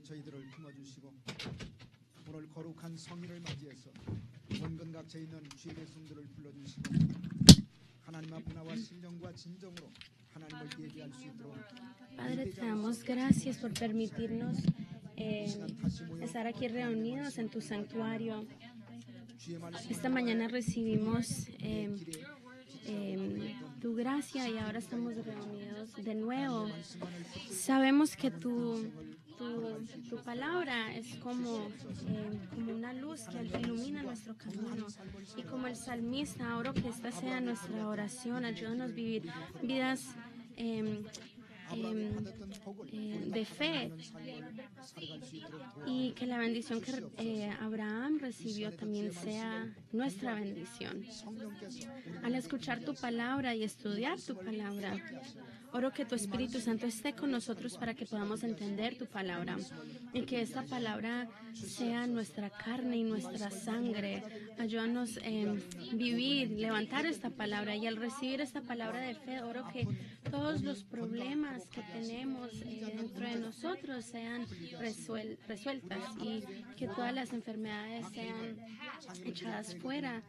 저희들을 품어주시고 오늘 거룩한 성일을 맞이해서 원근 각처에 있는 주의 백성들을 불러주시고 하나님 앞 나와 신령과 진정으로 하나님을 예배할 수 있도록 Padre, te damos gracias por permitirnos estar aquí reunidos en tu santuario. Esta mañana recibimos tu gracia y ahora estamos reunidos de nuevo. Sabemos que tu palabra es como una luz que ilumina nuestro camino. Y como el salmista, oro que esta sea nuestra oración. Ayúdanos a vivir vidas de fe y que la bendición que Abraham recibió también sea nuestra bendición. Al escuchar tu palabra y estudiar tu palabra, oro que tu Espíritu Santo esté con nosotros para que podamos entender tu palabra y que esta palabra sea nuestra carne y nuestra sangre. Ayúdanos a vivir, levantar esta palabra, y al recibir esta palabra de fe, oro que todos los problemas que tenemos dentro de nosotros sean resueltas y que todas las enfermedades sean echadas fuera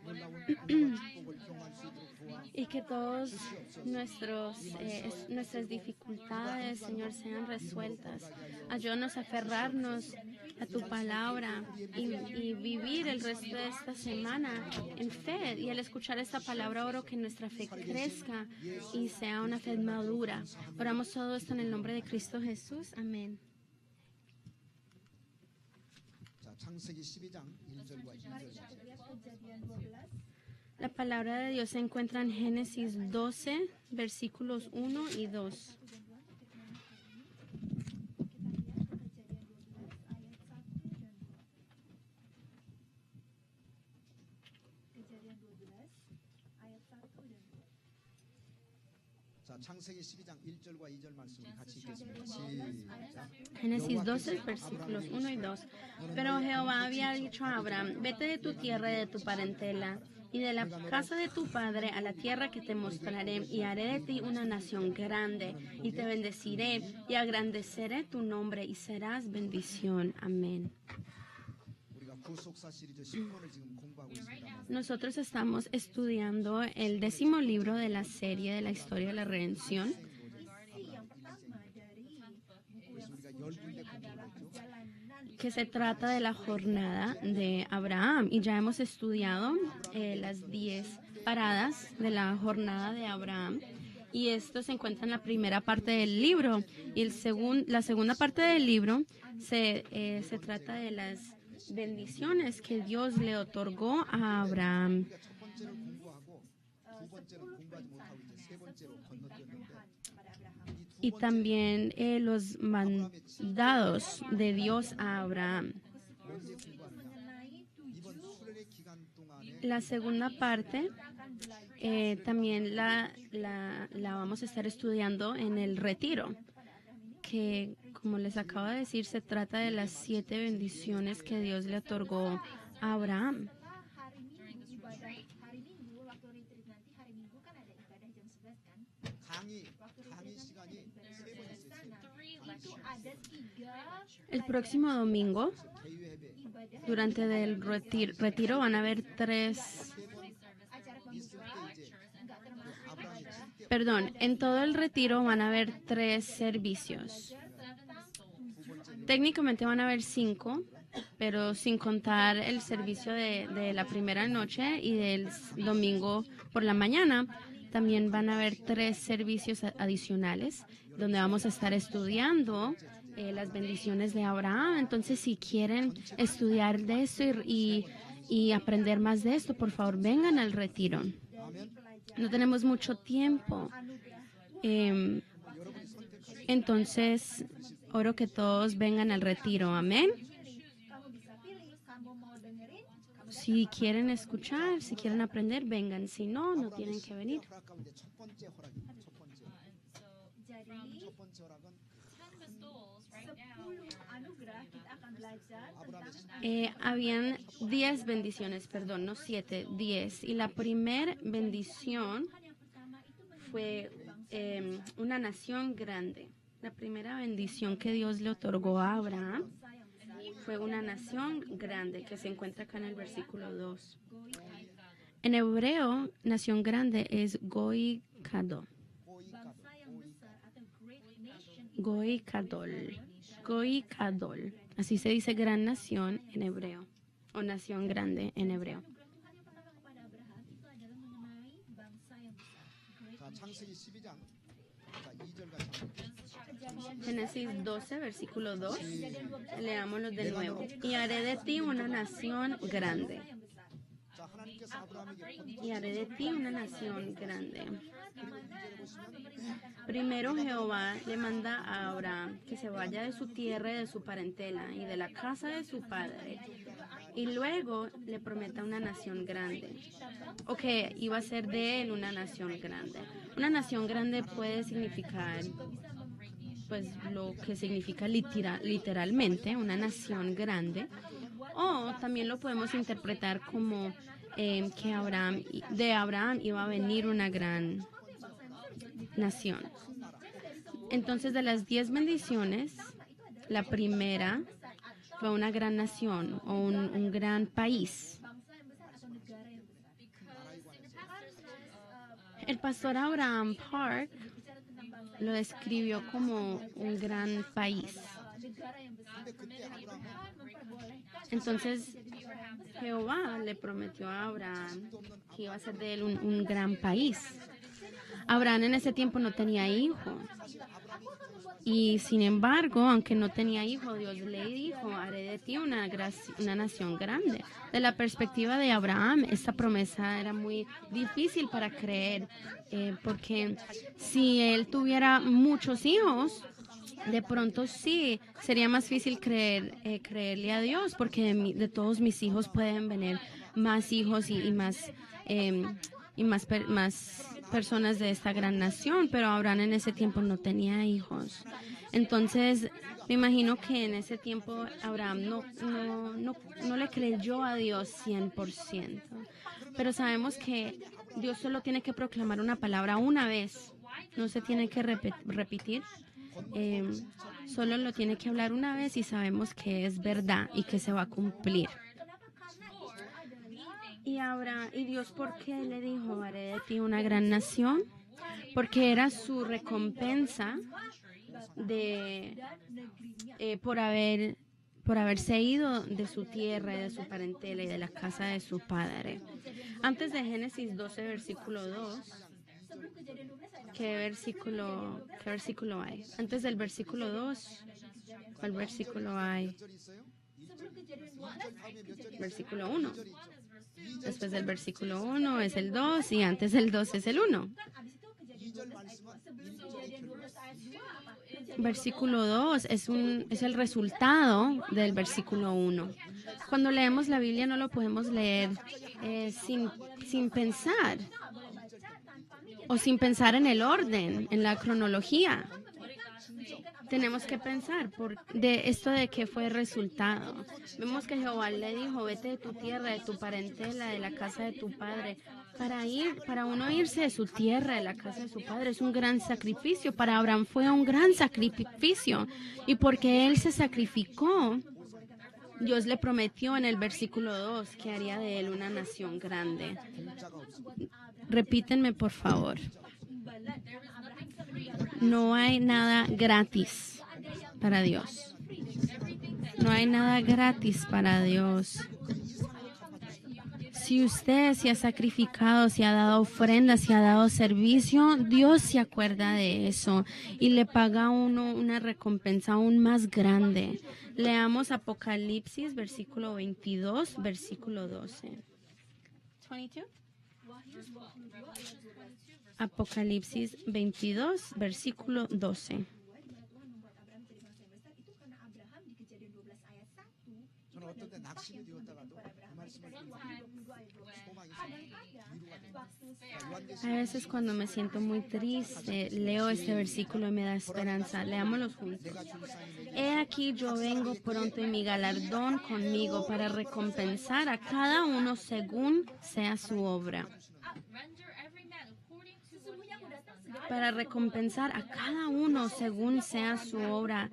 y que todas nuestras dificultades, Señor, sean resueltas. Ayúdanos a aferrarnos a tu palabra y vivir el resto de esta semana en fe. Y al escuchar esta palabra, oro que nuestra fe crezca y sea una fe madura. Oramos todo esto en el nombre de Cristo Jesús. Amén. La palabra de Dios se encuentra en Génesis 12, versículos 1 y 2. Génesis 12, versículos 1 y 2. Pero Jehová había dicho a Abraham: vete de tu tierra y de tu parentela y de la casa de tu padre a la tierra que te mostraré, y haré de ti una nación grande, y te bendeciré y agrandeceré tu nombre, y serás bendición. Amén. Nosotros estamos estudiando el 10º libro de la serie de la historia de la redención. Que se trata de la jornada de Abraham, y ya hemos estudiado las 10 paradas de la jornada de Abraham, y esto se encuentra en la primera parte del libro, y la segunda parte del libro se trata de las bendiciones que Dios le otorgó a Abraham. Y también los mandados de Dios a Abraham. La segunda parte también la vamos a estar estudiando en el retiro, que, como les acabo de decir, se trata de las 7 bendiciones que Dios le otorgó a Abraham. El próximo domingo, durante el retiro, van a haber en todo el retiro van a haber 3 servicios. Técnicamente van a haber 5, pero sin contar el servicio de la primera noche y del domingo por la mañana, también van a haber 3 servicios adicionales donde vamos a estar estudiando las bendiciones de Abraham. Entonces, si quieren estudiar de esto y aprender más de esto, por favor, vengan al retiro. No tenemos mucho tiempo. Entonces, oro que todos vengan al retiro. Amén. Si quieren escuchar, si quieren aprender, vengan. Si no, no tienen que venir. Habían 10 bendiciones, no 7, 10. Y la primera bendición fue una nación grande. La primera bendición que Dios le otorgó a Abraham fue una nación grande, que se encuentra acá en el versículo 2. En hebreo, nación grande es Goi Kadol. Goi Kadol. Goi Kadol. Así se dice gran nación en hebreo, o nación grande en hebreo. 자, 창세기 12장 자, 2절 같이 한번 Génesis 12, versículo 2. Leámoslo de nuevo. Y haré de ti una nación grande. 자, 하나님께서 아브라함에게 Y haré de ti una nación grande. Primero Jehová le manda a Abraham que se vaya de su tierra y de su parentela y de la casa de su padre. Y luego le promete una nación grande. O que iba a ser de él una nación grande. Una nación grande puede significar, pues, lo que significa literalmente, una nación grande. O también lo podemos interpretar como que de Abraham iba a venir una gran nación. Entonces, de las 10 bendiciones, la primera fue una gran nación o un gran país. El pastor Abraham Park lo describió como un gran país. Entonces, Jehová le prometió a Abraham que iba a ser de él un gran país. Abraham en ese tiempo no tenía hijo. Y sin embargo, aunque no tenía hijo, Dios le dijo, haré de ti una nación grande. De la perspectiva de Abraham, esta promesa era muy difícil para creer, porque si él tuviera muchos hijos, de pronto sí, sería más difícil creerle a Dios, porque de todos mis hijos pueden venir más hijos y más personas de esta gran nación, pero Abraham en ese tiempo no tenía hijos. Entonces, me imagino que en ese tiempo Abraham no le creyó a Dios 100%. Pero sabemos que Dios solo tiene que proclamar una palabra una vez, no se tiene que repetir. Solo lo tiene que hablar una vez y sabemos que es verdad y que se va a cumplir. Y Dios, ¿por qué le dijo, haré de ti una gran nación? Porque era su recompensa por haberse ido de su tierra y de su parentela y de la casa de su padre. Antes de Génesis 12, versículo 2, ¿qué versículo hay? Antes del versículo 2, ¿cuál versículo hay? Versículo 1. Después del versículo 1 es el 2 y antes del 2 es el 1. Versículo 2 es el resultado del versículo 1. Cuando leemos la Biblia no lo podemos leer sin pensar o sin pensar en el orden, en la cronología. Tenemos que pensar de esto de qué fue el resultado. Vemos que Jehová le dijo, vete de tu tierra, de tu parentela, de la casa de tu padre. Para uno irse de su tierra, de la casa de su padre, es un gran sacrificio. Para Abraham fue un gran sacrificio. Y porque él se sacrificó, Dios le prometió en el versículo 2 que haría de él una nación grande. Repítenme, por favor. No hay nada gratis para Dios. No hay nada gratis para Dios. Si usted se ha sacrificado, se ha dado ofrenda, se ha dado servicio, Dios se acuerda de eso y le paga a uno una recompensa aún más grande. Leamos Apocalipsis, versículo 22, versículo 12. 22. Apocalipsis 22, versículo 12. A veces cuando me siento muy triste, leo este versículo y me da esperanza. Leámoslos juntos. He aquí yo vengo pronto y mi galardón conmigo para recompensar a cada uno según sea su obra. para recompensar a cada uno según sea su obra.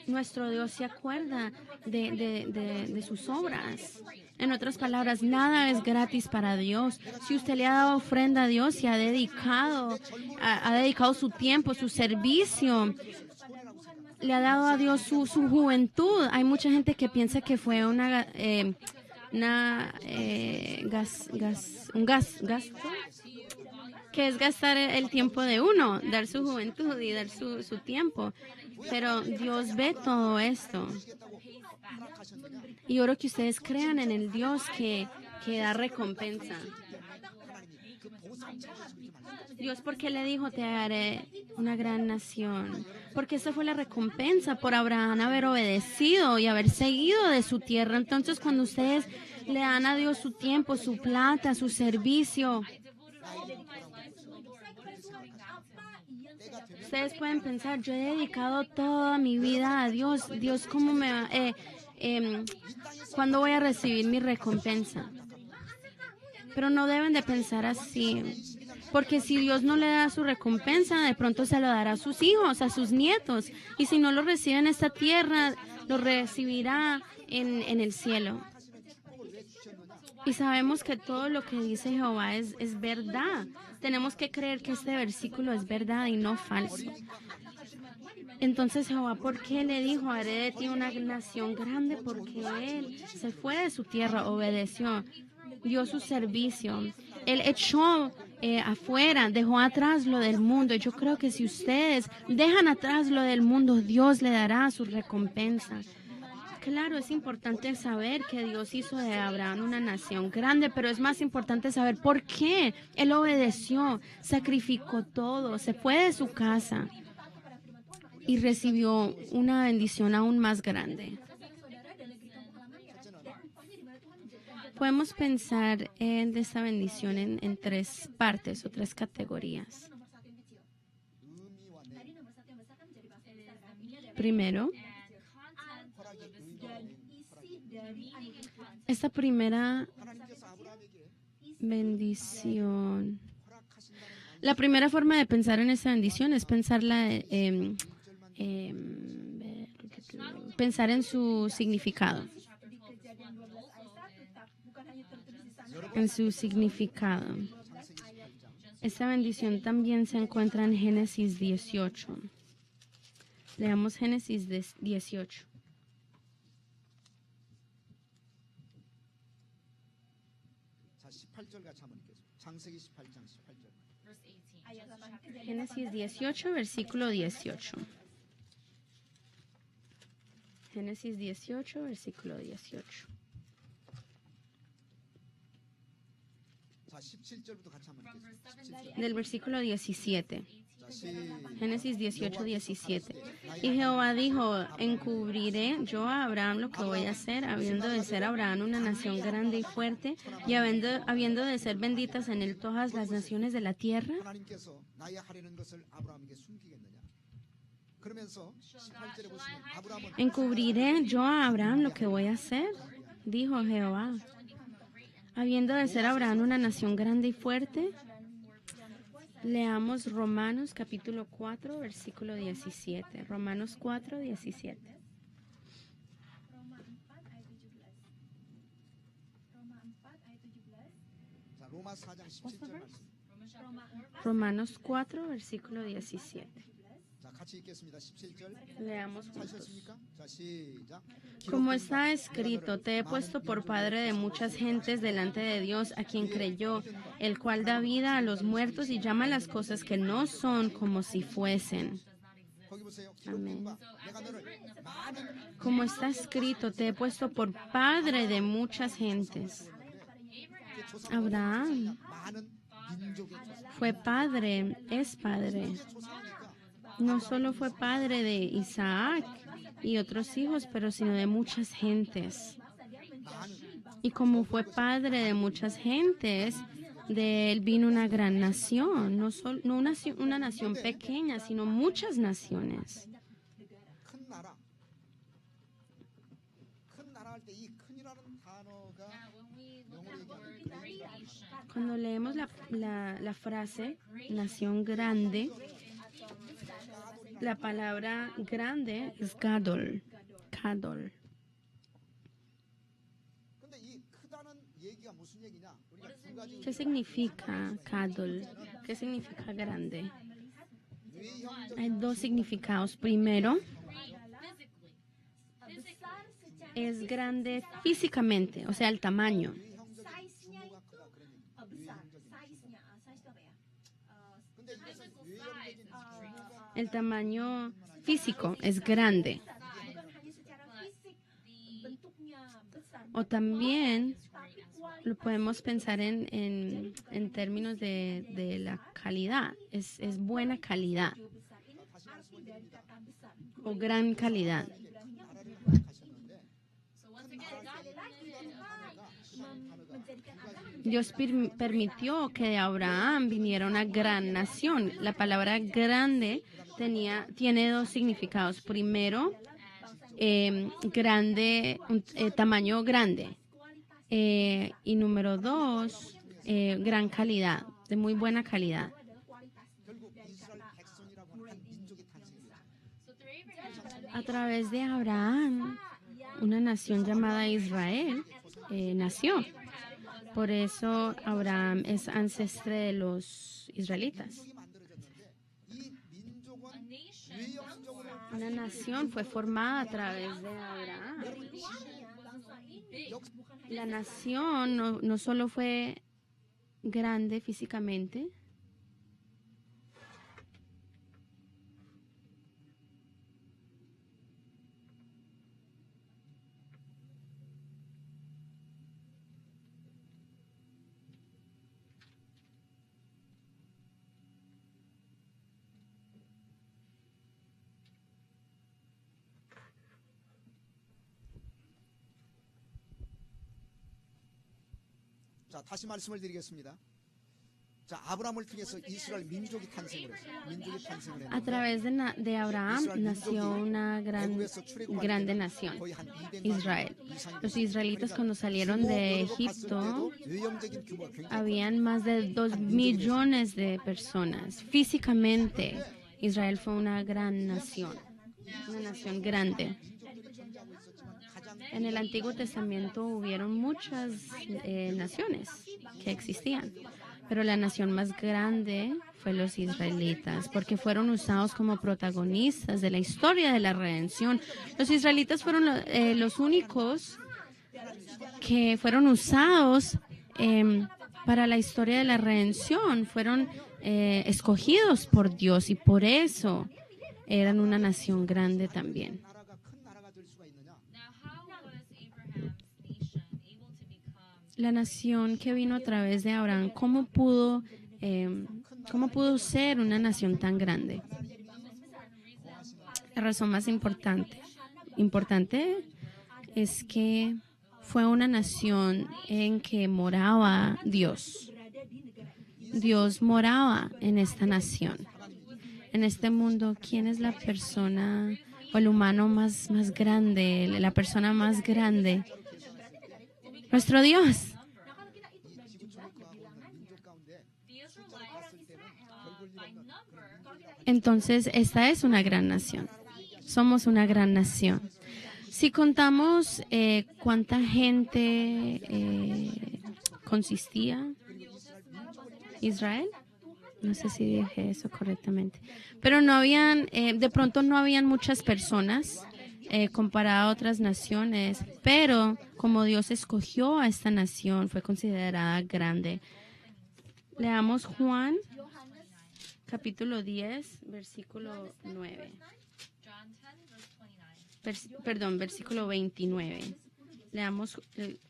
Nuestro Dios se acuerda de sus obras. En otras palabras, nada es gratis para Dios. Si usted le ha dado ofrenda a Dios y ha dedicado su tiempo, su servicio, le ha dado a Dios su juventud. Hay mucha gente que piensa que fue un gasto, que es gastar el tiempo de uno, dar su juventud y dar su tiempo. Pero Dios ve todo esto. Y oro que ustedes crean en el Dios que da recompensa. Dios, ¿por qué le dijo, te haré una gran nación? Porque esa fue la recompensa por Abraham haber obedecido y haber seguido de su tierra. Entonces, cuando ustedes le dan a Dios su tiempo, su plata, su servicio, ustedes pueden pensar, yo he dedicado toda mi vida a Dios. Dios, ¿cómo me va? ¿Cuándo voy a recibir mi recompensa? Pero no deben de pensar así. Porque si Dios no le da su recompensa, de pronto se lo dará a sus hijos, a sus nietos. Y si no lo recibe en esta tierra, lo recibirá en el cielo. Y sabemos que todo lo que dice Jehová es verdad. Tenemos que creer que este versículo es verdad y no falso. Entonces Jehová, ¿por qué le dijo, haré de ti una nación grande? Porque él se fue de su tierra, obedeció, dio su servicio. Él echó afuera, dejó atrás lo del mundo. Yo creo que si ustedes dejan atrás lo del mundo, Dios le dará su recompensa. Claro, es importante saber que Dios hizo de Abraham una nación grande, pero es más importante saber por qué él obedeció, sacrificó todo, se fue de su casa y recibió una bendición aún más grande. Podemos pensar en esta bendición en tres partes o tres categorías. Primero, esta primera bendición. La primera forma de pensar en esta bendición es pensarla, pensar en su significado. En su significado. Esta bendición también se encuentra en Génesis 18. Leamos Génesis 18. Génesis 18, versículo 18. Génesis 18, versículo 18. Del versículo 17. Génesis 18, 17. Y Jehová dijo, encubriré yo a Abraham lo que voy a hacer, habiendo de ser Abraham una nación grande y fuerte, y habiendo de ser benditas en él todas las naciones de la tierra. Encubriré yo a Abraham lo que voy a hacer, dijo Jehová. Habiendo de ser Abraham una nación grande y fuerte. Leamos Romanos capítulo 4, versículo 17. Romanos 4, 17. Romanos 4, versículo 17. Leamos juntos. Como está escrito, te he puesto por padre de muchas gentes delante de Dios, a quien creyó, el cual da vida a los muertos y llama las cosas que no son como si fuesen. Amén. Como está escrito, te he puesto por padre de muchas gentes. Abraham fue padre, es padre. No solo fue padre de Isaac y otros hijos, pero sino de muchas gentes. Y como fue padre de muchas gentes, de él vino una gran nación, no una nación pequeña, sino muchas naciones. 때 이 큰이라는 단어가 영어로 얘기하면 great이라는 Cuando leemos la frase nación grande, la palabra grande es gadol. Gadol. 근데 이 크다는 얘기가 무슨 얘기냐? 우리가 두 가지 ¿Qué significa gadol? ¿Qué significa grande? 외형적 Hay dos significados. Primero, es grande físicamente, o sea, el tamaño. 외형적인 규모가 크다 그런 얘기. 외형적인 근데 이것은 외형적인 규모가 El tamaño físico es grande. O también lo podemos pensar en términos de la calidad. Es buena calidad o gran calidad. Dios permitió que de Abraham viniera una gran nación. La palabra grande tiene dos significados. Primero, grande, tamaño grande. Y número dos, gran calidad, de muy buena calidad. 결국 이스라엘 백성이라고 하는 민족이 탄생했다. A través de Abraham, una nación llamada Israel nació. Por eso Abraham es ancestre de los israelitas. 민족이 만들어졌는데 이 민족은 외형적으로 Una nación fue formada a través de Abraham. La nación no solo fue grande físicamente, 자, 다시 말씀을 드리겠습니다. 자, 아브라함을 통해서 이스라엘 민족이 탄생을 했어요. 민족이 탄생을 a 했는데 través de Abraham nació una grande nación, 거의 한 200만 Israel. Los israelitas cuando salieron de Egipto 외형적인 규모가 굉장히 habían más de 2 millones de personas. Físicamente, Israel fue una gran nación, una nación grande. En el Antiguo Testamento hubieron muchas naciones que existían, pero la nación más grande fue los israelitas, porque fueron usados como protagonistas de la historia de la redención. Los israelitas fueron los únicos que fueron usados para la historia de la redención, fueron escogidos por Dios y por eso eran una nación grande también. 나라가 큰 나라가 될 수가 있느냐? Now, how was Abraham's nation able to become La nación que vino a través de Abraham, ¿cómo pudo ser una nación tan grande? La razón más importante es que fue una nación en que moraba Dios. Dios moraba en esta nación. En este mundo, ¿quién es la persona o el humano más grande, la persona más grande? Nuestro Dios. the Israelites by number? Entonces, esta es una gran nación. Somos una gran nación. Si contamos cuánta gente consistía Israel, no sé si dije eso correctamente, pero no habían, de pronto no habían muchas personas comparado a otras naciones, pero como Dios escogió a esta nación, fue considerada grande. Leamos Juan, capítulo 10, versículo 9. John 10, verse 29. Perdón, versículo 29. Leamos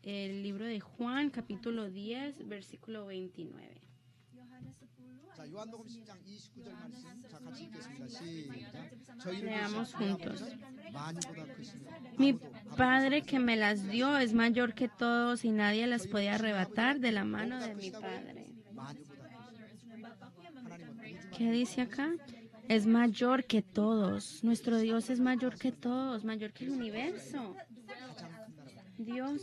el libro de Juan, capítulo 10, versículo 29. 자, 요한복음 10장 29절 말씀. 자, 같이 읽겠습니다. 시작. 저희를 Leamos juntos. 만유보다 크시며 Mi 아무도 Padre que me las dio es mayor que todos y nadie las puede arrebatar de la mano de mi Padre. 만유보다 하나님은 ¿Qué dice acá? Es mayor que todos. Nuestro Dios es mayor que todos, mayor que el universo. Dios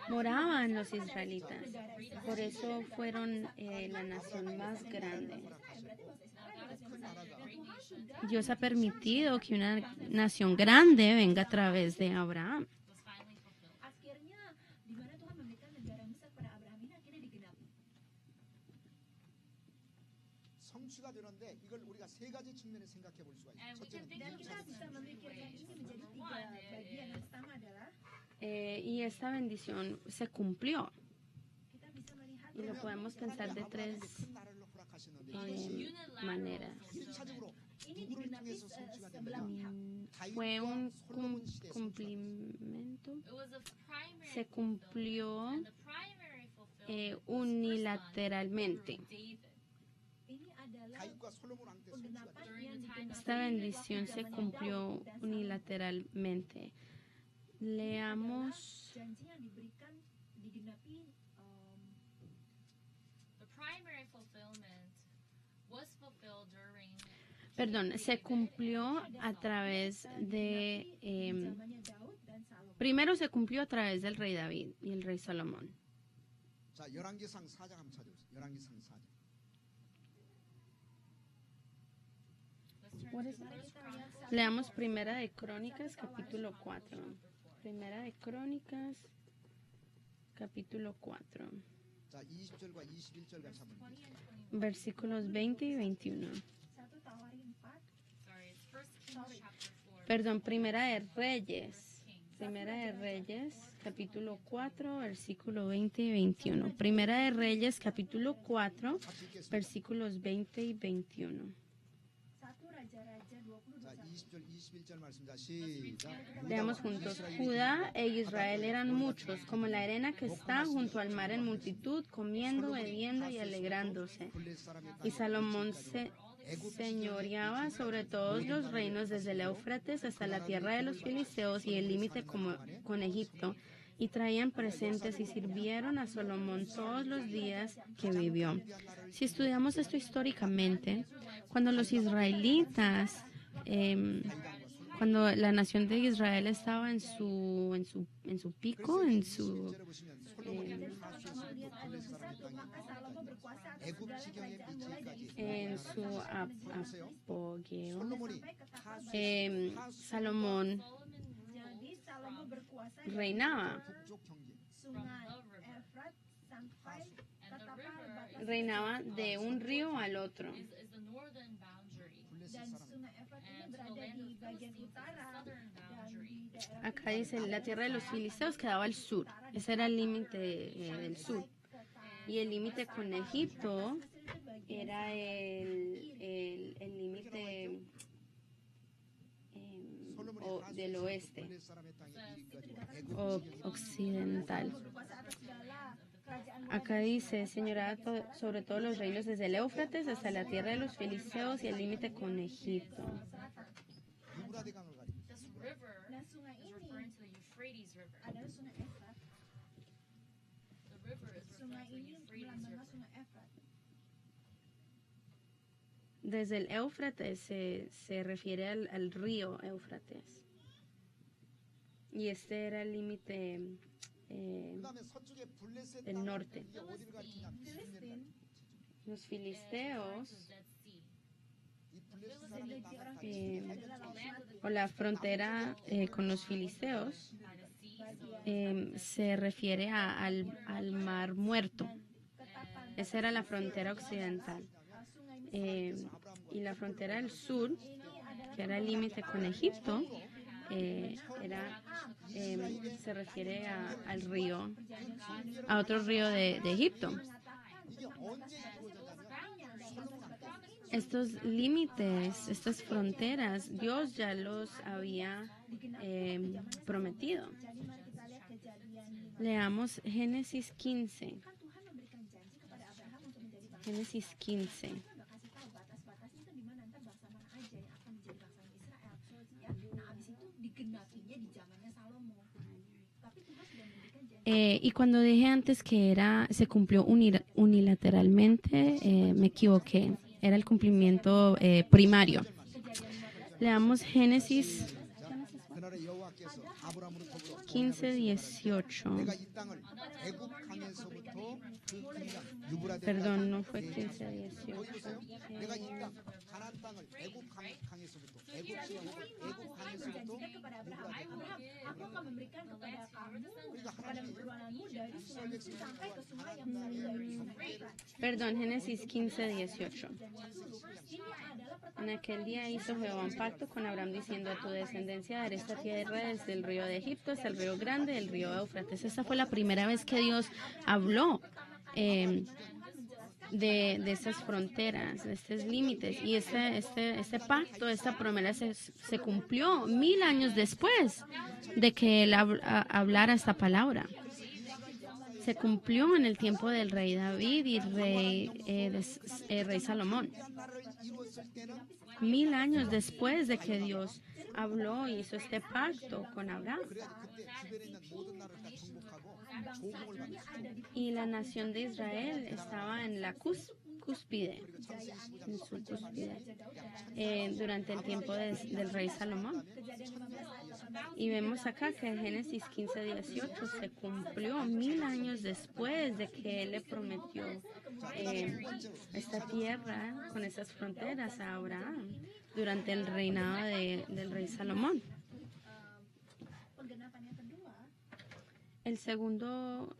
moraba en los israelitas. Por eso fueron la nación más grande. Dios ha permitido que una nación grande venga a través de Abraham. was finally fulfilled. akhirnya di mana Tuhan memberikan negara Mesir pada Abraham ini akhirnya digenapi. 성취가 되는데 이걸 우리가 세 가지 측면에 생각해 볼 수가 있어요. And we can 첫째는 think Dan of kita this bisa in two memikirkan ways. ini menjadi Number tiga one bagian. Yang is pertama adalah Y esta bendición se cumplió. kita bisa melihat Y lo bahwa podemos pensar de tres 큰 나라를 허락하시는데 maneras. 일차적으로 ini 누구를 digenapi 통해서 성취가 sebelah 되느냐? pihak. Fue un 솔로몬 시대에 성취가 cumplimiento. It was a primary Se cumplió and the primary fulfillment was first unilateralmente. done through David. Ini adalah 다윗과 솔로몬 왕 때 성취가 penggenapan 됐어요. yang digenapi Esta bendición waktu se zamannya cumplió Daud dan Salomo. unilateralmente. Leamos Janji yang diberikan digenapi The primary fulfillment was fulfilled during Perdón, se cumplió a través de... zamannya Daud dan Salomo. primero se cumplió a través del rey David y el rey Salomón. 자, 열왕기상 4장 한번 찾아보세요. 열왕기상 4장. let's turn What to is it? First Chronicles. Leamos Primera de Crónicas, capítulo 4. Primera de Crónicas, capítulo 4, 자, 20절과 21절 같이 한번 20 보세요. and 21. versículos 20 y 21. 1 Tawarin 4 Sorry, it's First Kings chapter 4. Perdón, Primera de Reyes. Kings. Primera de Reyes, capítulo 4, versículo 20 y 21. Primera de Reyes, capítulo 4, 같이 읽겠습니다. versículos 20 y 21. 1 Raja-Raja 20 자, 20절, 21절 말씀입니다. 시작. Leamos juntos. Judá e Israel eran muchos, como la arena que está junto al mar en multitud, comiendo, bebiendo y alegrándose. 블레 사람의 Y 땅 Salomón se señoreaba sobre todos los reinos desde el Éufrates hasta la tierra de los filisteos y el límite con Egipto, y traían presentes y sirvieron a Salomón todos los días que vivió. Si estudiamos esto históricamente, cuando los israelitas, cuando la nación de Israel estaba en su pico, en su 1절에 보시면 솔로몬이 하수에서 블레 사람의 땅에 maka Salomo berkuasa atas 애굽 segala 지경에 kerajaan mulai dari 미치기까지 en su apogeo. 솔로몬이 Salomón jadi Salomo berkuasa reinaba, 북쪽 경계 sungai Efrat sampai And the tatapar river batas reinaba de un río al otro. is the northern boundary. 블레셋 dan 사람 sungai Efrat ini And to the berada land di of the bagian Philistines is the utara southern dan boundary. di daerah Acá dice, la tierra de los filisteos quedaba al sur. Ese era el límite del sur. Y el límite con Egipto era el límite del oeste, 블레 사람의 땅에 이르기까지 애굽 o 지경에 occidental. berkuasa atas segala kerajaan Acá dice, señorada sobre todos los reinos desde el Éufrates hasta la tierra de los filisteos y el límite con Egipto. 유브라데 강을 가리킵니다. This river nah sungai is ini referring to the Euphrates River. adalah sungai Efrat. The river is Sungai referring to the ini Euphrates melambangkan River. sungai Efrat. Desde el Éufrates se refiere al río Éufrates. Y este era el límite 그다음에 서쪽에 블레셋 del 땅은 norte. 이게 어디를 가리키냐? 비스니를 가리킵니다. Los Referring to filisteos, the Dead Sea. 이 블레셋 사람의 땅을 다 eh, adalah laut mati. o la frontera con los filisteos, By the sea, so se refiere al mar muerto. Ketapan Esa era la frontera occidental. sungai ini Y la frontera del sur, ini adalah que era el límite con Egipto, se refiere al río, a otro río de Egipto. 이게 언제 이루어졌냐면 Estos límites, estas fronteras, Dios ya los había prometido. jadi mari kita lihat kejadian 5. Leamos Génesis 15. Kan Tuhan memberikan janji kepada Abraham untuk menjadi bangsa. Génesis 15. Tuhan udah kasih tahu batas-batasnya itu di mana ntar bangsa mana aja yang akan menjadi bangsa Israel. Ya, nah abis itu digenapinya di zamannya Salomo. Tapi Tuhan sudah memberikan janji. Y cuando dije antes que se cumplió unilateralmente, me equivoqué. Era el cumplimiento primario. Leamos Génesis 그날에 여호와께서 아브라함으로 더불어 15:18. 내가 이 땅을 애굽 강에서부터 그 강이란 유브라데 Perdón, no fue 15:18. 거기 보세요. 내가 이 땅 가나안 땅을 애굽 강에서부터 애굽 지하 혹은 애굽 강에서부터 Janjikan kepada Abraham, Abraham, aku akan memberikan kepada kamu, kepada keturunanmu dari sungai Mesir sampai ke sungai yang besar dari sungai Efrat. Perdón, Génesis 15:18. Ini adalah pertama En aquel día hizo Jehová un pacto con Abraham diciendo: a tu descendencia daré esta tierra desde el río de Egipto hasta el río grande, el río Éufrates. Esa fue la primera vez que Dios habló de estas fronteras, de estos límites. Y este pacto, esta promesa se cumplió 1000 años después de que él hablara esta palabra. Se cumplió en el tiempo del rey David y rey Salomón. 1000 años después de que Dios habló y hizo este pacto con Abraham. Y la nación de Israel estaba en la cúspide, en su cúspide, durante el tiempo del rey Salomón. Y vemos acá que en Génesis 15:18 se cumplió 1000 años después de que él le prometió esta tierra con esas fronteras a Abraham durante el reinado del rey Salomón. penggenapan yang kedua, El segundo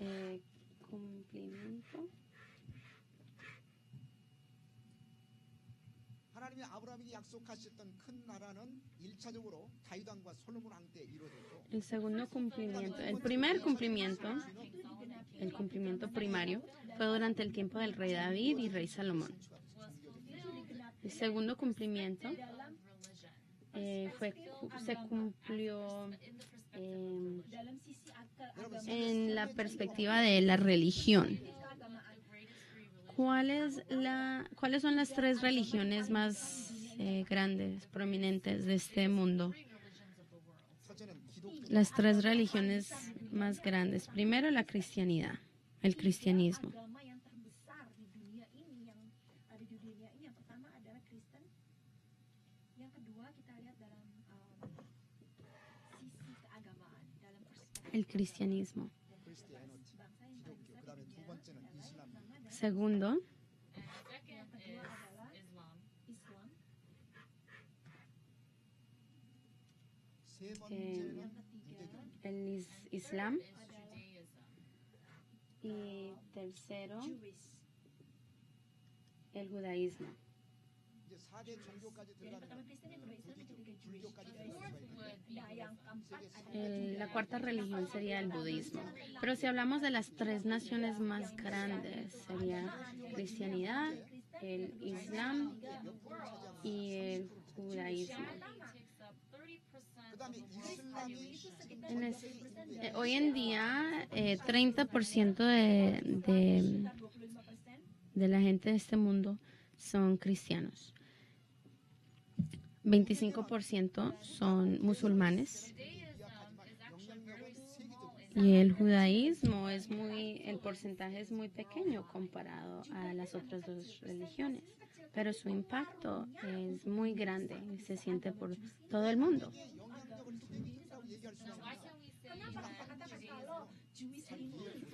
cumplimiento. 하나님이 아브라함에게 약속하셨던 큰 나라는 1차적으로 다윗 왕과 솔로몬 왕 때 이루어졌고 El segundo cumplimiento, el primer cumplimiento, el cumplimiento primario, fue durante el tiempo del rey David y rey Salomón. El segundo cumplimiento se cumplió dalam sisi agama en la perspectiva de la religión. ¿Cuáles son las tres religiones más grandes, prominentes de este mundo? 첫째는 기독교, Las tres religiones más grandes. Primero, la cristianidad, el cristianismo. agama yang terbesar di dunia ini yang ada di dunia ini yang pertama adalah Kristen. Yang kedua kita lihat dalam sisi keagamaan dalam perspektif El cristianismo. 크리스티아니티, bangsa yang paling 기독교. besar 그다음에 두 번째는 이슬람. Segundo, yang kedua adalah Islam. 세 번째는 Yang ketiga el Islam. adalah Y tercero, Jewish. el judaísmo. 이제 4대 종교까지 Yang 들어가는 pertama Kristen, yang kedua Islam, yang ketiga Jewish. 불교까지 들어갈 수가 있는데 Nah, yang keempat adalah La cuarta religión sería el budismo. Pero si hablamos de las tres naciones más grandes, sería cristianidad, el islam y el judaísmo. 그다음에 이슬람이 Hoy en día, 30% de la gente de este mundo son cristianos. 25% son musulmanes. Y el judaísmo el porcentaje es muy pequeño comparado a las otras dos religiones, pero su impacto es muy grande y se siente por todo el mundo.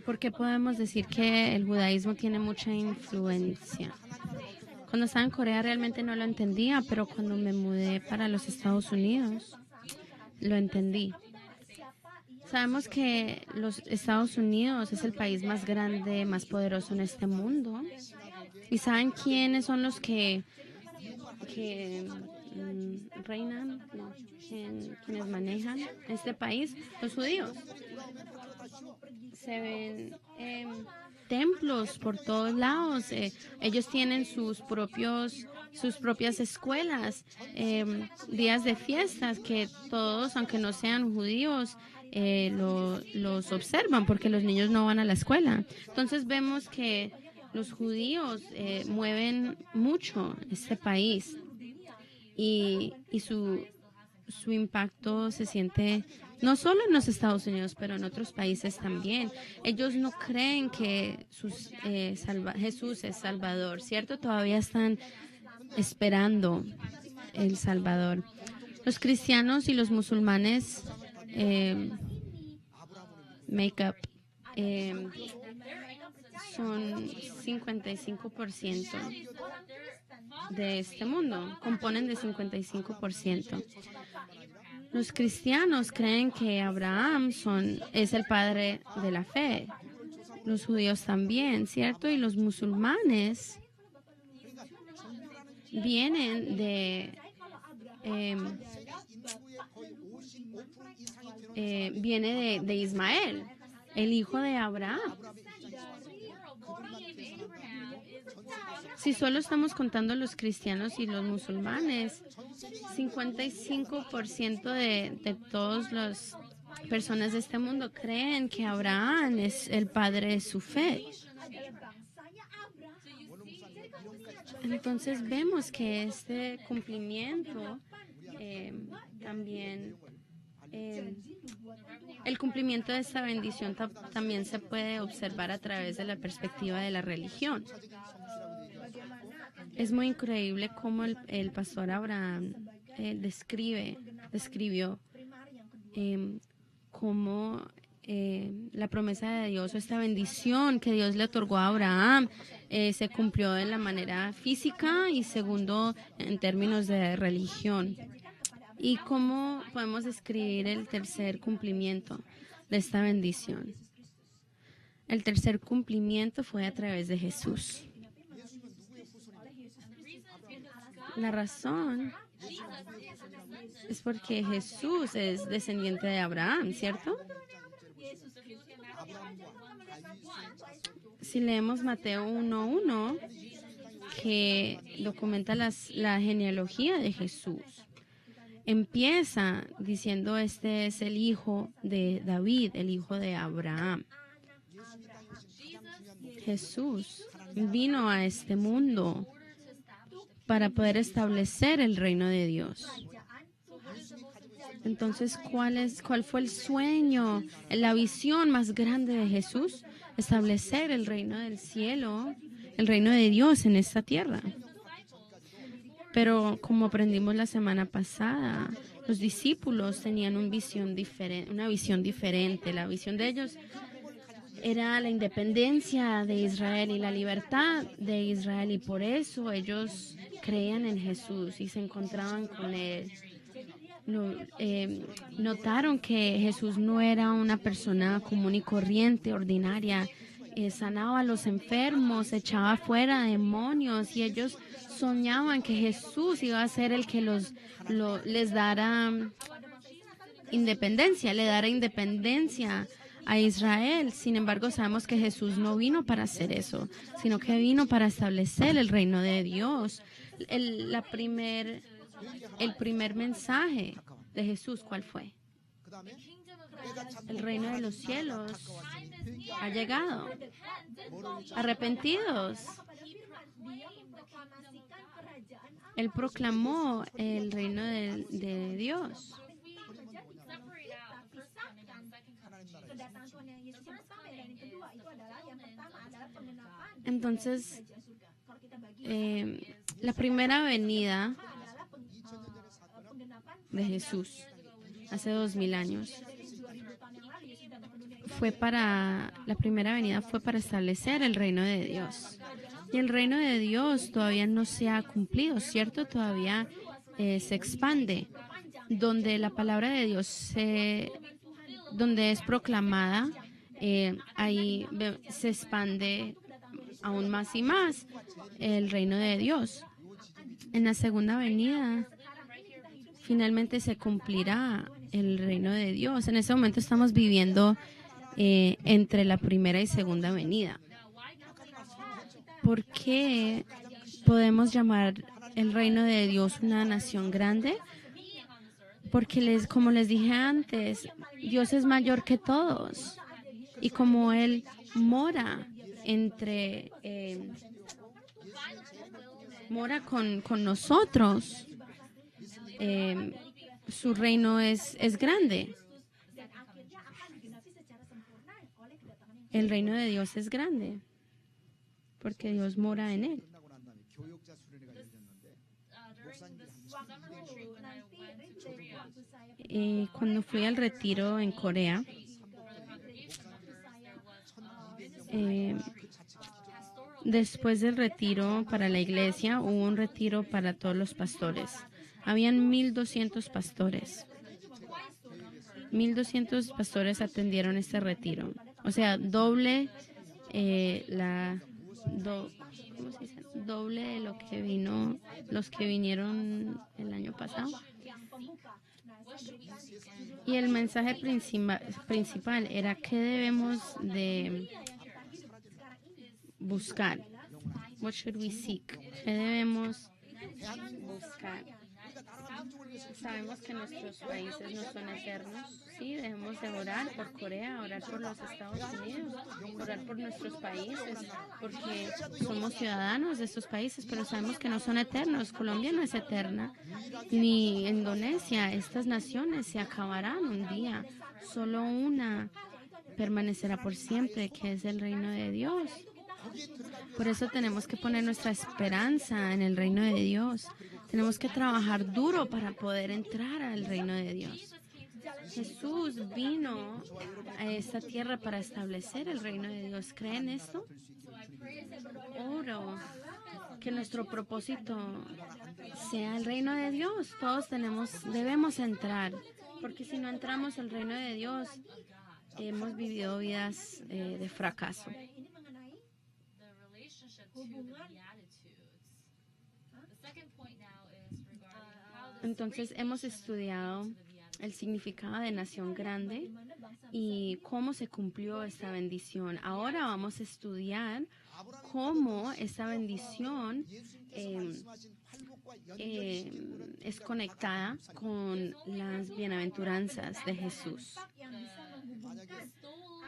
¿Por qué podemos decir que el judaísmo tiene mucha influencia? Cuando estaba en Corea realmente no lo entendía, pero cuando me mudé para los Estados Unidos, lo entendí. Sabemos que los Estados Unidos es el país más grande, más poderoso en este mundo. ¿Y saben quiénes son los que reinan, no, quienes manejan este país? Los judíos. Se ven templos por todos lados. Ellos tienen sus propias escuelas, días de fiestas que todos, aunque no sean judíos, los observan porque los niños no van a la escuela. Entonces vemos que los judíos mueven mucho este país y su impacto se siente no solo en los Estados Unidos, pero en otros países también. Ellos no creen que Jesús es Salvador, ¿cierto? Todavía están esperando el Salvador. Los cristianos y los musulmanes make-up son 55% de este mundo, componen de 55%. Los cristianos creen que Abraham es el padre de la fe. Los judíos también, ¿cierto? Y los musulmanes vienen viene de Ismael, el hijo de Abraham. Si solo estamos contando los cristianos y los musulmanes, 55% de todas las personas de este mundo creen que Abraham es el padre de su fe. Entonces vemos que este cumplimiento también, el cumplimiento de esta bendición también se puede observar a través de la perspectiva de la religión. Es muy increíble cómo el pastor Abraham describió cómo la promesa de Dios o esta bendición que Dios le otorgó a Abraham se cumplió de la manera física y segundo en términos de religión. ¿Y cómo podemos describir el tercer cumplimiento de esta bendición? El tercer cumplimiento fue a través de Jesús. La razón es porque Jesús es descendiente de Abraham, ¿cierto? Si leemos Mateo 1:1, que documenta la genealogía de Jesús, empieza diciendo este es el hijo de David, el hijo de Abraham. Jesús vino a este mundo para poder establecer el reino de Dios. Entonces, ¿cuál fue el sueño, la visión más grande de Jesús? Establecer el reino del cielo, el reino de Dios en esta tierra. Pero como aprendimos la semana pasada, los discípulos tenían una visión diferente. La visión de ellos era la independencia de Israel y la libertad de Israel, y por eso ellos creían en Jesús y se encontraban con Él. Notaron que Jesús no era una persona común y corriente, ordinaria. Sanaba a los enfermos, echaba fuera demonios, y ellos soñaban que Jesús iba a ser el que les dará independencia, le dará independencia a Israel. Sin embargo, sabemos que Jesús no vino para hacer eso, sino que vino para establecer el reino de Dios. El primer mensaje de Jesús, ¿cuál fue? El reino de los cielos ha llegado. Arrepentidos. Él proclamó el reino de Dios. Entonces, la primera venida de Jesús hace 2000 años la primera venida fue para establecer el reino de Dios. Y el reino de Dios todavía no se ha cumplido, ¿cierto? Todavía se expande. Donde la palabra de Dios donde es proclamada, ahí se expande aún más y más el reino de Dios. En la segunda venida, finalmente se cumplirá el reino de Dios. En este momento estamos viviendo entre la primera y segunda venida. ¿Por qué podemos llamar el reino de Dios una nación grande? Porque como les dije antes, Dios es mayor que todos. Y como Él mora mora con nosotros, su reino es grande. El reino de Dios es grande porque Dios mora en Él. Cuando fui al retiro en Corea, Después del retiro para la iglesia, hubo un retiro para todos los pastores. Habían 1,200 pastores. 1,200 pastores atendieron este retiro. O sea, doble ¿cómo se dice? Doble de lo que vino, los que vinieron el año pasado. Y el mensaje principal era qué debemos de buscar. What should we seek? ¿Qué debemos buscar? Sabemos que nuestros países no son eternos. Sí, debemos de orar por Corea, orar por los Estados Unidos, orar por nuestros países, porque somos ciudadanos de estos países, pero sabemos que no son eternos. Colombia no es eterna, ni Indonesia. Estas naciones se acabarán un día. Solo una permanecerá por siempre, que es el reino de Dios. Por eso tenemos que poner nuestra esperanza en el reino de Dios. Tenemos que trabajar duro para poder entrar al reino de Dios. Jesús vino a esta tierra para establecer el reino de Dios. ¿Creen esto? Oro que nuestro propósito sea el reino de Dios. Todos debemos entrar, porque si no entramos al reino de Dios, hemos vivido vidas de fracaso. Ini mengenai The relationship to the Beatitudes. The second point now is regarding how this Entonces hemos estudiado el significado de nación grande y cómo se cumplió esta bendición. Ahora vamos a estudiar cómo esta bendición es conectada con las bienaventuranzas de Jesús. yang bisa menghubungkan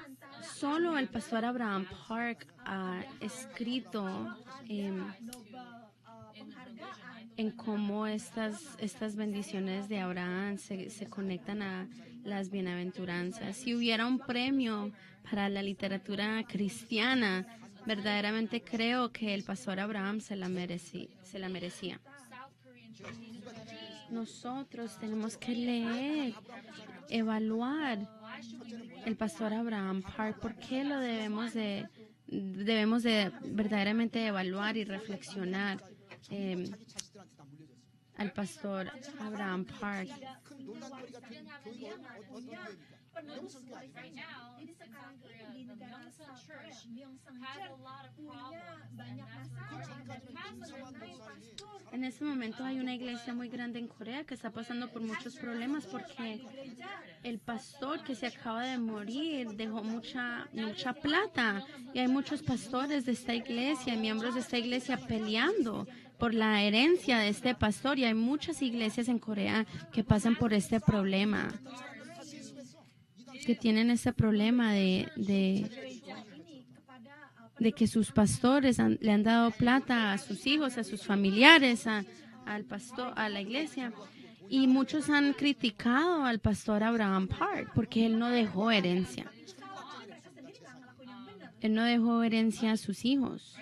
antara Solo el pastor Abraham Park ha escrito penghargaan en cómo estas bendiciones de Abraham se conectan a las bienaventuranzas. Si hubiera un premio para la literatura cristiana, verdaderamente creo que el pastor Abraham se la merecía. South Korean church needs to read. Nosotros tenemos que leer, evaluar el pastor Abraham Park. ¿Por qué lo debemos de verdaderamente evaluar y reflexionar al pastor Abraham Park? Right now, in South Korea, the Myeongseon Church has a lot of problems, and that's because En este momento hay una iglesia muy grande en Corea que está pasando por muchos problemas porque el pastor que se acaba de morir dejó mucha plata y hay muchos pastores de esta iglesia, miembros de esta iglesia peleando por la herencia de este pastor y hay muchas iglesias en Corea que pasan por este problema, que tienen este problema de que sus pastores le han dado plata a sus hijos, a sus familiares, al pastor, a la iglesia. Y muchos han criticado al pastor Abraham Park porque él no dejó herencia. Él no dejó herencia a sus hijos.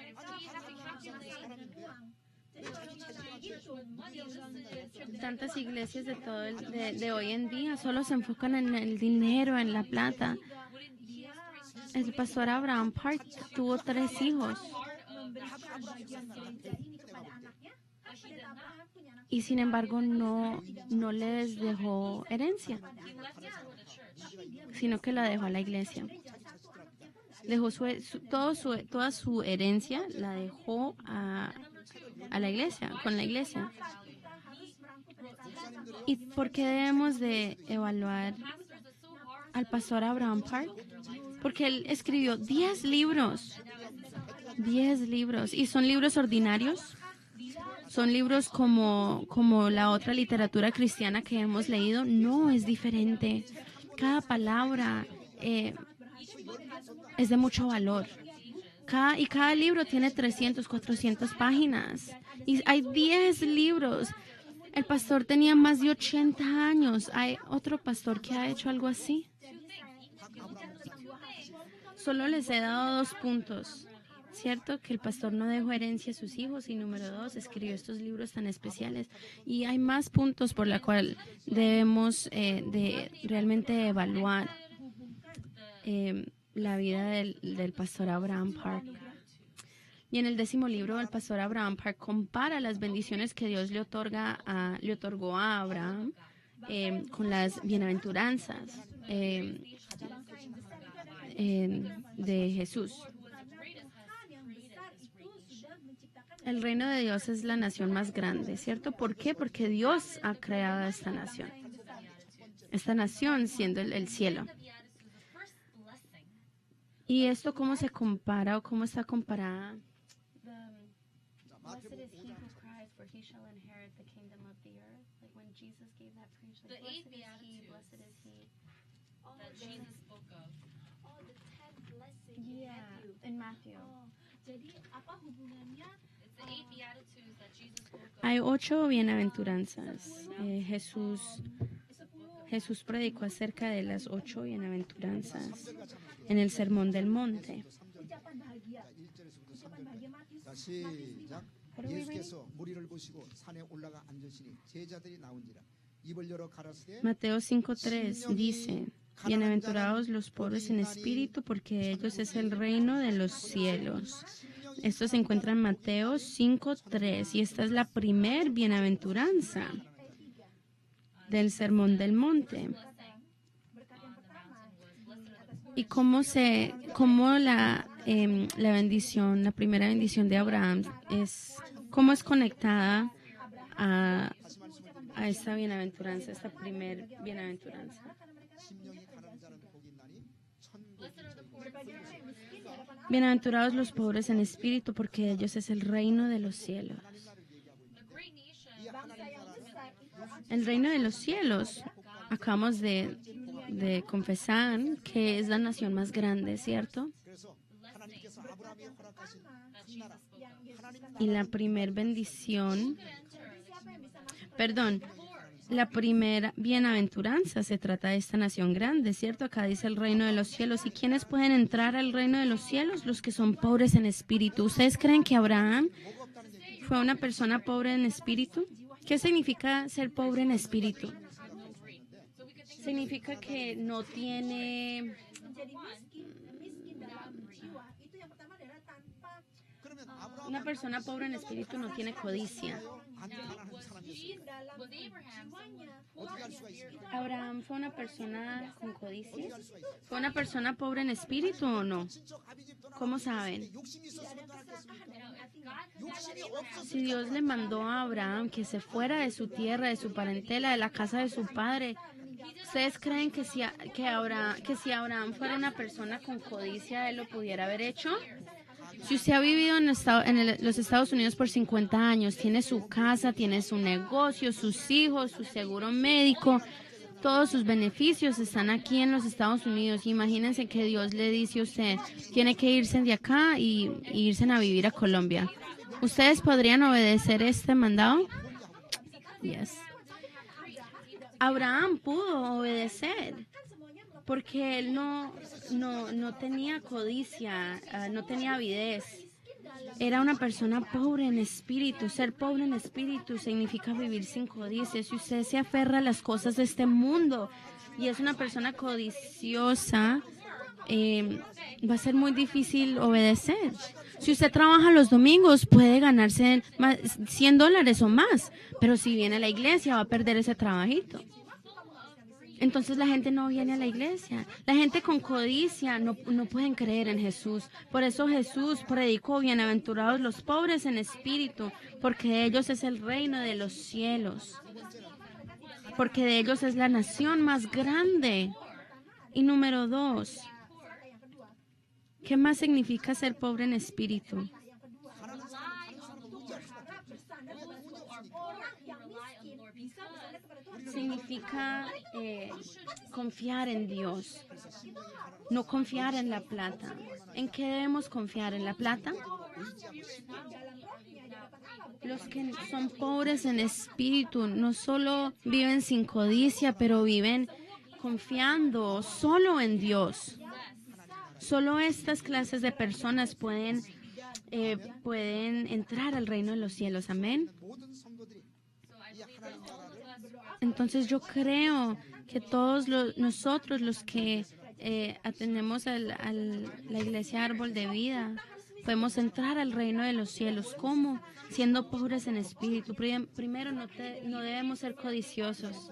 Tantas iglesias de hoy en día solo se enfocan en el dinero, en la plata. El pastor Abraham Park tuvo 3 hijos y sin embargo no les dejó herencia, sino que la dejó a la iglesia. Dejó toda su herencia, la dejó a la iglesia, con la iglesia. ¿Y por qué debemos de evaluar al pastor Abraham Park? Porque él escribió 10 libros. 10 libros. ¿Y son libros ordinarios? ¿Son libros como la otra literatura cristiana que hemos leído? No, es diferente. Cada palabra es de mucho valor. Cada libro tiene 300, 400 páginas. Y hay 10 libros. El pastor tenía más de 80 años. ¿Hay otro pastor que ha hecho algo así? Solo les he dado 2 puntos. ¿Cierto? Que el pastor no dejó herencia a sus hijos y número 2, escribió estos libros tan especiales. Y hay más puntos por la cual debemos de realmente evaluar la vida del pastor Abraham Park. Y en el 10º libro, el pastor Abraham Park compara las bendiciones que Dios le otorgó a Abraham con las bienaventuranzas de Jesús. El reino de Dios es la nación más grande, ¿cierto? ¿Por qué? Porque Dios ha creado esta nación. Esta nación siendo el cielo. ¿Y esto cómo se compara o cómo está comparada? Blessed is he who cries, for he shall inherit the kingdom of the earth. Like when Jesus gave that preach, like, blessed is he, blessed is he. That Jesus spoke of. Oh, the 10 blessing in Yeah, Matthew. in Matthew. Oh, jadi apa hubungannya? It's the 8 Beatitudes that Jesus spoke of. Hay 8 bienaventuranzas. Jesús predicó acerca de las 8 bienaventuranzas en el Sermón del Monte. Ucapan bahagia. Ucapan bahagia Matius. 시작. 예수께서 무리를 보시고 산에 올라가 앉으시니 제자들이 나온지라 입을 열어 가라사대 Mateo 5:3 dice, bienaventurados los pobres en espíritu, porque de ellos es el reino de los cielos. Esto se encuentra en Mateo 5:3 y esta es la primer bienaventuranza del Sermón del Monte. Y cómo la bendición, la primera bendición de Abraham cómo es conectada a esta bienaventuranza, esta primer bienaventuranza. 심령이 가난한 자는 복이 있나니 Bienaventurados los pobres en espíritu, porque de ellos es el reino de los cielos. El reino de los cielos, acabamos de confesar que es la nación más grande, ¿cierto? 그래서 하나님께서 아브라함이 허락하신 큰 나라 Y la primer bendición, la primera bienaventuranza se trata de esta nación grande, ¿cierto? Acá dice el reino de los cielos. ¿Y quiénes pueden entrar al reino de los cielos? Los que son pobres en espíritu. ¿Ustedes creen que Abraham fue una persona pobre en espíritu? ¿Qué significa ser pobre en espíritu? Significa que no tiene... 그러면 아브라함 Una persona pobre en espíritu no tiene codicia. 안타하는 사람이었어요. 어떻게 할 수가 있습니까? ¿Abraham fue una persona con codicia? ¿Fue una persona pobre en espíritu o no? 친척 아비집 떠나고 ¿Cómo saben? 욕심이 있었으면 어떻겠습니까? 욕심이 없었으면 Si Dios le mandó a Abraham que se fuera de su tierra, de su parentela, de la casa de su padre, ¿ustedes creen que si Abraham fuera una persona con codicia, él lo pudiera haber hecho? Si usted ha vivido en los Estados Unidos por 50 años, tiene su casa, tiene su negocio, sus hijos, su seguro médico, todos sus beneficios están aquí en los Estados Unidos. Imagínense que Dios le dice a usted, tiene que irse de acá y irse a vivir a Colombia. ¿Ustedes podrían obedecer este mandado? Yes. Abraham pudo obedecer porque él no tenía codicia, no tenía avidez. Era una persona pobre en espíritu. Ser pobre en espíritu significa vivir sin codicia. Si usted se aferra a las cosas de este mundo y es una persona codiciosa, va a ser muy difícil obedecer. Si usted trabaja los domingos, puede ganarse $100 o más, pero si viene a la iglesia va a perder ese trabajito. Entonces la gente no viene a la iglesia. La gente con codicia no pueden creer en Jesús. Por eso Jesús predicó, bienaventurados los pobres en espíritu, porque de ellos es el reino de los cielos. Porque de ellos es la nación más grande. Y número 2, ¿qué más significa ser pobre en espíritu? Significa confiar en Dios, no confiar en la plata. ¿En qué debemos confiar? ¿En la plata? Los que son pobres en espíritu no solo viven sin codicia, pero viven confiando solo en Dios. Solo estas clases de personas pueden entrar al reino de los cielos. Amén. 모든 성도들이 이 하나님 나라를 Entonces yo creo que todos nosotros los que atendemos a la iglesia Árbol de Vida, podemos entrar al reino de los cielos. ¿Cómo? Siendo pobres en espíritu. Primero, no debemos ser codiciosos.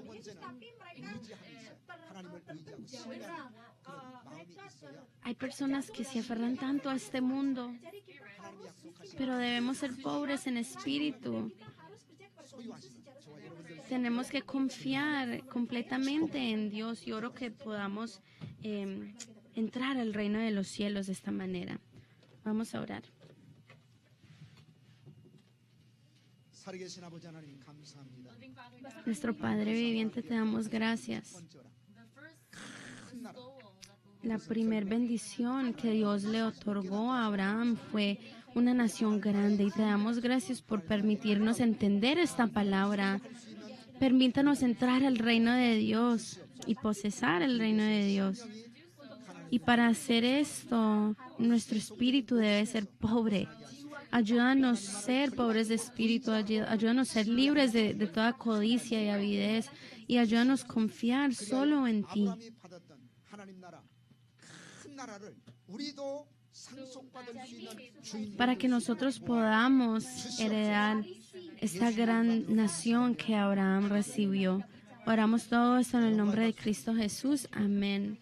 두 번째는 하나님을 의지하고 신뢰하는 그런 마음이 있어야 Hay personas que se aferran tanto a este mundo, 하나님이 약속하신 pero debemos ser pobres en espíritu. 소유하시는 저와 여러분들 Tenemos que confiar completamente en Dios y oro que podamos entrar al reino de los cielos de esta manera. Vamos a orar. 살아계신 아버지 하나님 감사합니다. Living Father God, Nuestro Padre viviente, te damos gracias. 번째라 the first 큰 나라 goal that the La primer bendición que Dios le otorgó a Abraham fue una nación grande y te damos gracias por permitirnos entender esta palabra. Permítanos entrar al reino de Dios y posesar el reino de Dios. Y para hacer esto, nuestro espíritu debe ser pobre. Ayúdanos a ser pobres de espíritu, ayúdanos a ser libres de toda codicia y avidez y ayúdanos a confiar solo en ti. 아브라함이 받았던 하나님 나라 큰 나라를 우리도 상속받을 수 있는 주인 Para que nosotros podamos heredar esta gran nación que Abraham recibió. Oramos todo esto en el nombre de Cristo Jesús. Amén.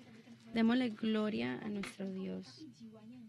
Démosle gloria a nuestro Dios. jiwanya